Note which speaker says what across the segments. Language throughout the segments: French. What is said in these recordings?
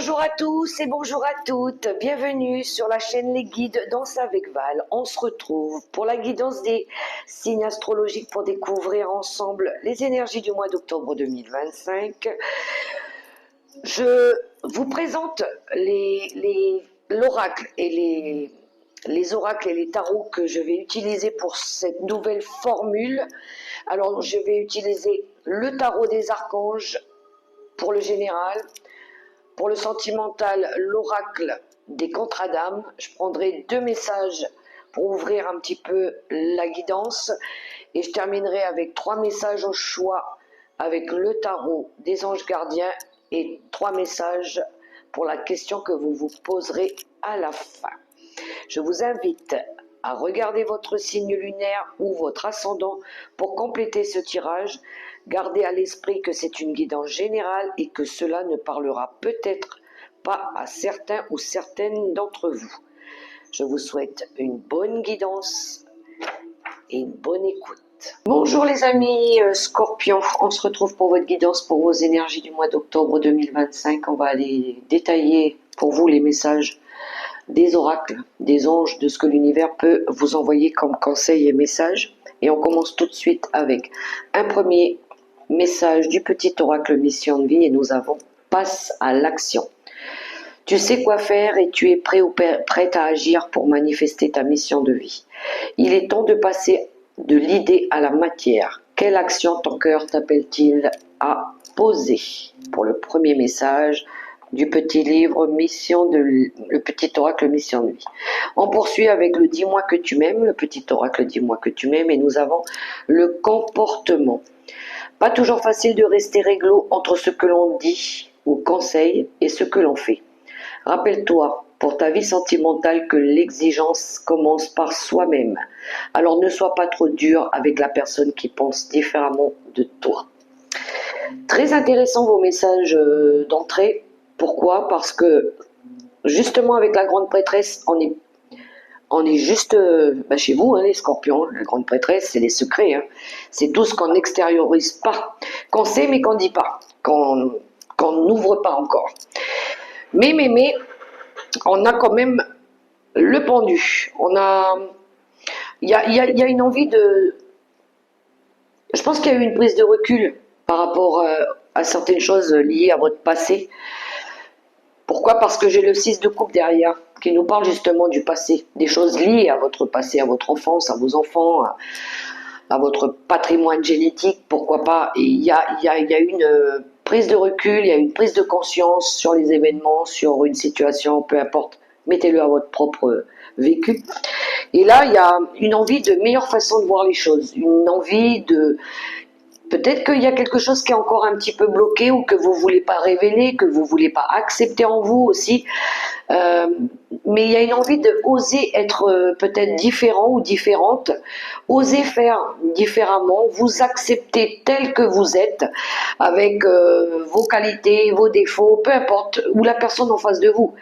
Speaker 1: Bonjour à tous et bonjour à toutes, bienvenue sur la chaîne Les Guides Danse avec Val. On se retrouve pour la guidance des signes astrologiques pour découvrir ensemble les énergies du mois d'octobre 2025. Je vous présente l'oracle et les oracles et les tarots que je vais utiliser pour cette nouvelle formule. Alors je vais utiliser le tarot des archanges pour le général. Pour le sentimental, l'oracle des contradames. Je prendrai 2 messages pour ouvrir un petit peu la guidance. Et je terminerai avec 3 messages au choix avec le tarot des anges gardiens et 3 messages pour la question que vous vous poserez à la fin. Je vous invite à regarder votre signe lunaire ou votre ascendant pour compléter ce tirage. Gardez à l'esprit que c'est une guidance générale et que cela ne parlera peut-être pas à certains ou certaines d'entre vous. Je vous souhaite une bonne guidance et une bonne écoute. Bonjour les amis Scorpions, on se retrouve pour votre guidance pour vos énergies du mois d'octobre 2025. On va aller détailler pour vous les messages des oracles, des anges, de ce que l'univers peut vous envoyer comme conseils et messages. Et on commence tout de suite avec un premier message du petit oracle mission de vie et nous avons passe à l'action. Tu sais quoi faire et tu es prêt ou prête à agir pour manifester ta mission de vie. Il est temps de passer de l'idée à la matière. Quelle action ton cœur t'appelle-t-il à poser? Pour le premier message du petit livre le petit oracle mission de vie. On poursuit avec le dis-moi que tu m'aimes, le petit oracle dis-moi que tu m'aimes et nous avons le comportement. Pas toujours facile de rester réglo entre ce que l'on dit ou conseille et ce que l'on fait. Rappelle-toi pour ta vie sentimentale que l'exigence commence par soi-même. Alors ne sois pas trop dur avec la personne qui pense différemment de toi. Très intéressant vos messages d'entrée. Pourquoi? Parce que justement avec la grande prêtresse, on est juste chez vous, les scorpions. La grande prêtresse, c'est les secrets. C'est tout ce qu'on n'extériorise pas, qu'on sait mais qu'on ne dit pas, qu'on n'ouvre pas encore. Mais, on a quand même le pendu. Il y a une envie de... Je pense qu'il y a eu une prise de recul par rapport à certaines choses liées à votre passé. Pourquoi? Parce que j'ai le 6 de coupe derrière, qui nous parle justement du passé, des choses liées à votre passé, à votre enfance, à vos enfants, à votre patrimoine génétique, pourquoi pas. Et il y a une prise de recul, il y a une prise de conscience sur les événements, sur une situation, peu importe, mettez-le à votre propre vécu. Et là, il y a une envie de meilleure façon de voir les choses, une envie de... Peut-être qu'il y a quelque chose qui est encore un petit peu bloqué ou que vous ne voulez pas révéler, que vous ne voulez pas accepter en vous aussi. Mais il y a une envie de oser être peut-être différent ou différente, oser faire différemment, vous accepter tel que vous êtes, avec vos qualités, vos défauts, peu importe, ou la personne en face de vous.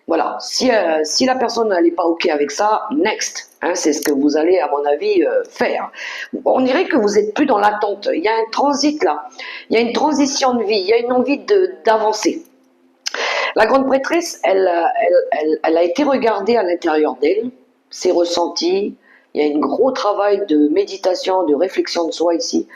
Speaker 1: Voilà, si la personne n'est pas OK avec ça, next, c'est ce que vous allez, à mon avis, faire. On dirait que vous n'êtes plus dans l'attente, il y a un transit là, il y a une transition de vie, il y a une envie d'avancer. La grande prêtresse, elle a été regardée à l'intérieur d'elle, ses ressentis. Il y a un gros travail de méditation, de réflexion de soi ici,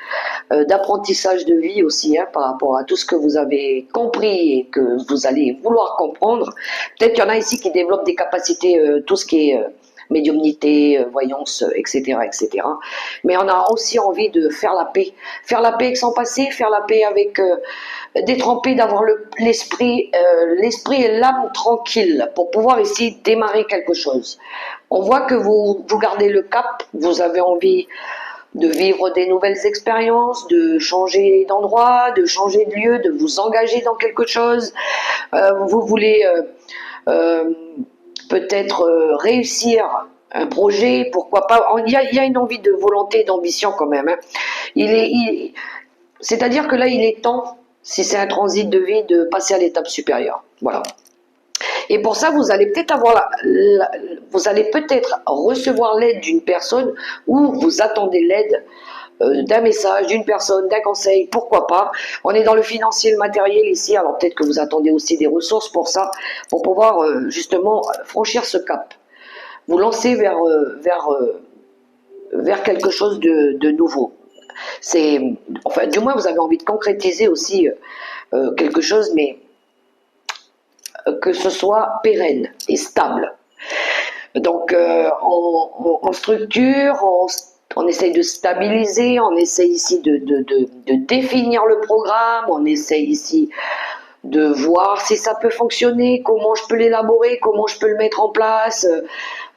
Speaker 1: d'apprentissage de vie aussi, par rapport à tout ce que vous avez compris et que vous allez vouloir comprendre. Peut-être qu'il y en a ici qui développent des capacités, tout ce qui est médiumnité, voyance, etc., etc. Mais on a aussi envie de faire la paix avec son passé, faire la paix avec d'être en paix, d'avoir l'esprit et l'âme tranquille pour pouvoir ici démarrer quelque chose. On voit que vous gardez le cap, vous avez envie de vivre des nouvelles expériences, de changer d'endroit, de changer de lieu, de vous engager dans quelque chose. Vous voulez peut-être réussir un projet, pourquoi pas. Il y a une envie de volonté, d'ambition quand même. C'est-à-dire que là, il est temps, si c'est un transit de vie, de passer à l'étape supérieure. Voilà. Et pour ça, vous allez peut-être recevoir l'aide d'une personne ou vous attendez l'aide d'un message, d'une personne, d'un conseil, pourquoi pas. On est dans le financier, le matériel ici, alors peut-être que vous attendez aussi des ressources pour ça, pour pouvoir justement franchir ce cap. Vous lancer vers quelque chose de nouveau. Enfin, du moins, vous avez envie de concrétiser aussi quelque chose, mais que ce soit pérenne et stable. Donc, on structure, on essaye de stabiliser, on essaye ici de définir le programme, on essaye ici de voir si ça peut fonctionner, comment je peux l'élaborer, comment je peux le mettre en place.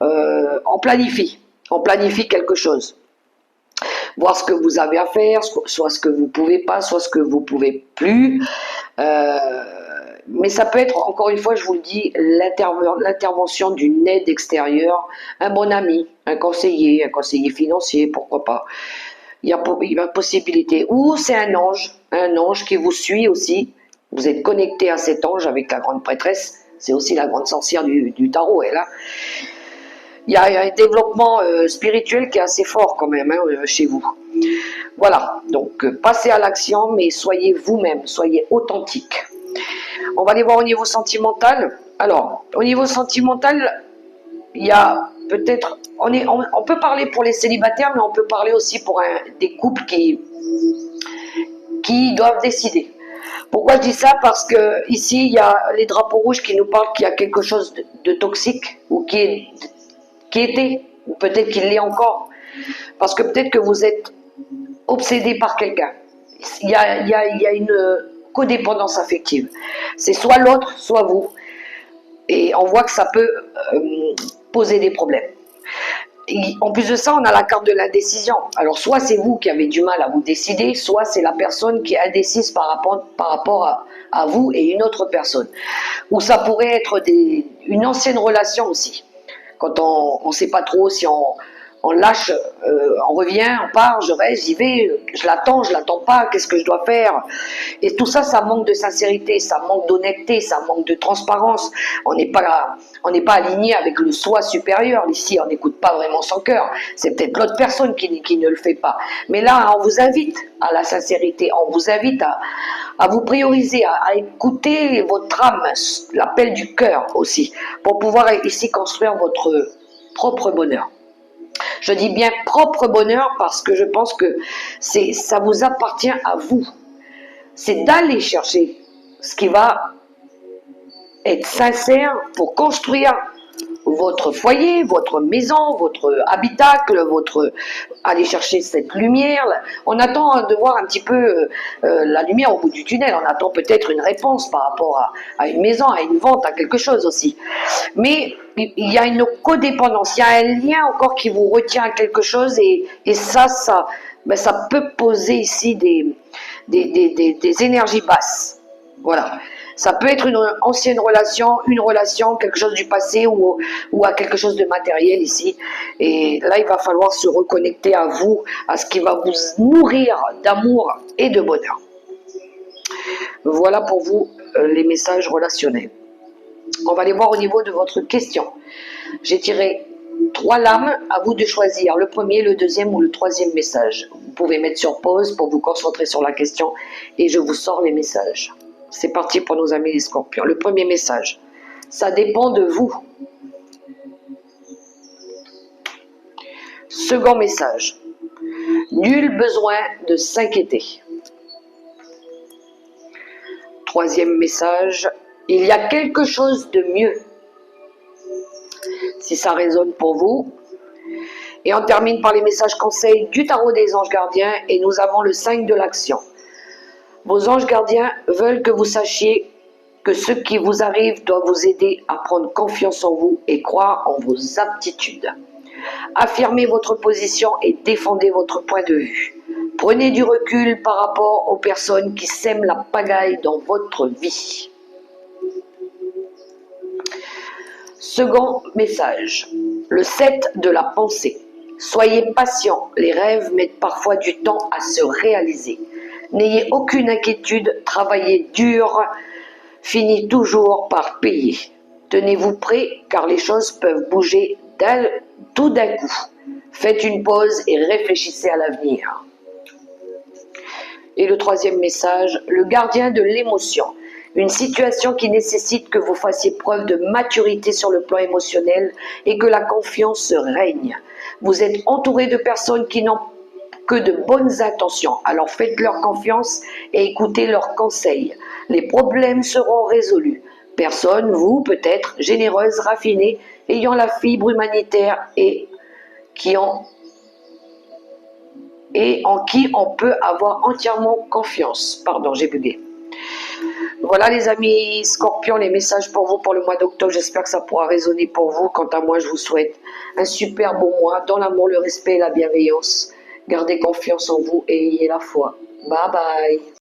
Speaker 1: On planifie quelque chose. Voir ce que vous avez à faire, soit ce que vous pouvez pas, soit ce que vous pouvez plus. Mais ça peut être, encore une fois, je vous le dis, l'intervention d'une aide extérieure, un bon ami, un conseiller financier, pourquoi pas. Il y a possibilité. Ou c'est un ange qui vous suit aussi. Vous êtes connecté à cet ange avec la grande prêtresse. C'est aussi la grande sorcière du tarot, elle. Hein. Il y a un développement spirituel qui est assez fort quand même chez vous. Voilà, donc passez à l'action, mais soyez vous-même, soyez authentique. On va aller voir au niveau sentimental. Alors, au niveau sentimental, il y a peut-être... On peut parler pour les célibataires, mais on peut parler aussi pour des couples qui doivent décider. Pourquoi je dis ça? Parce que ici, il y a les drapeaux rouges qui nous parlent qu'il y a quelque chose de toxique ou qui était, ou peut-être qu'il l'est encore. Parce que peut-être que vous êtes obsédé par quelqu'un. Il y a une codépendance affective. C'est soit l'autre, soit vous. Et on voit que ça peut poser des problèmes. Et en plus de ça, on a la carte de l'indécision. Alors, soit c'est vous qui avez du mal à vous décider, soit c'est la personne qui est indécise par rapport à vous et une autre personne. Ou ça pourrait être une ancienne relation aussi. Quand on ne sait pas trop si on lâche, on revient, on part, je reste, j'y vais, je l'attends pas, qu'est-ce que je dois faire? Et tout ça, ça manque de sincérité, ça manque d'honnêteté, ça manque de transparence. On n'est pas aligné avec le soi supérieur. Ici, on n'écoute pas vraiment son cœur. C'est peut-être l'autre personne qui ne le fait pas. Mais là, on vous invite à la sincérité, on vous invite à vous prioriser, à écouter votre âme, l'appel du cœur aussi, pour pouvoir ici construire votre propre bonheur. Je dis bien propre bonheur parce que je pense que ça vous appartient à vous. C'est d'aller chercher ce qui va être sincère pour construire votre foyer, votre maison, votre habitacle, aller chercher cette lumière. On attend de voir un petit peu la lumière au bout du tunnel. On attend peut-être une réponse par rapport à une maison, à une vente, à quelque chose aussi. Mais il y a une codépendance, il y a un lien encore qui vous retient à quelque chose et ça peut poser ici des énergies basses. Voilà. Ça peut être une ancienne relation, quelque chose du passé ou à quelque chose de matériel ici. Et là, il va falloir se reconnecter à vous, à ce qui va vous nourrir d'amour et de bonheur. Voilà pour vous les messages relationnels. On va aller voir au niveau de votre question. J'ai tiré 3 lames, à vous de choisir le premier, le deuxième ou le troisième message. Vous pouvez mettre sur pause pour vous concentrer sur la question et je vous sors les messages. C'est parti pour nos amis les scorpions. Le premier message, ça dépend de vous. Second message, nul besoin de s'inquiéter. Troisième message, il y a quelque chose de mieux. Si ça résonne pour vous. Et on termine par les messages conseils du tarot des anges gardiens et nous avons le 5 de l'action. Vos anges gardiens veulent que vous sachiez que ce qui vous arrive doit vous aider à prendre confiance en vous et croire en vos aptitudes. Affirmez votre position et défendez votre point de vue. Prenez du recul par rapport aux personnes qui sèment la pagaille dans votre vie. Second message, le 7 de la pensée. Soyez patient, les rêves mettent parfois du temps à se réaliser. N'ayez aucune inquiétude, travaillez dur, finit toujours par payer. Tenez-vous prêt car les choses peuvent bouger tout d'un coup. Faites une pause et réfléchissez à l'avenir. Et le troisième message, le gardien de l'émotion. Une situation qui nécessite que vous fassiez preuve de maturité sur le plan émotionnel et que la confiance règne. Vous êtes entouré de personnes qui n'ont que de bonnes intentions, alors faites-leur confiance et écoutez leurs conseils. Les problèmes seront résolus. Personne, vous peut-être, généreuse, raffinée, ayant la fibre humanitaire et en qui on peut avoir entièrement confiance. Pardon, j'ai bugué. Voilà les amis Scorpions, les messages pour vous pour le mois d'octobre. J'espère que ça pourra résonner pour vous. Quant à moi, je vous souhaite un super beau mois dans l'amour, le respect et la bienveillance. Gardez confiance en vous et ayez la foi. Bye bye.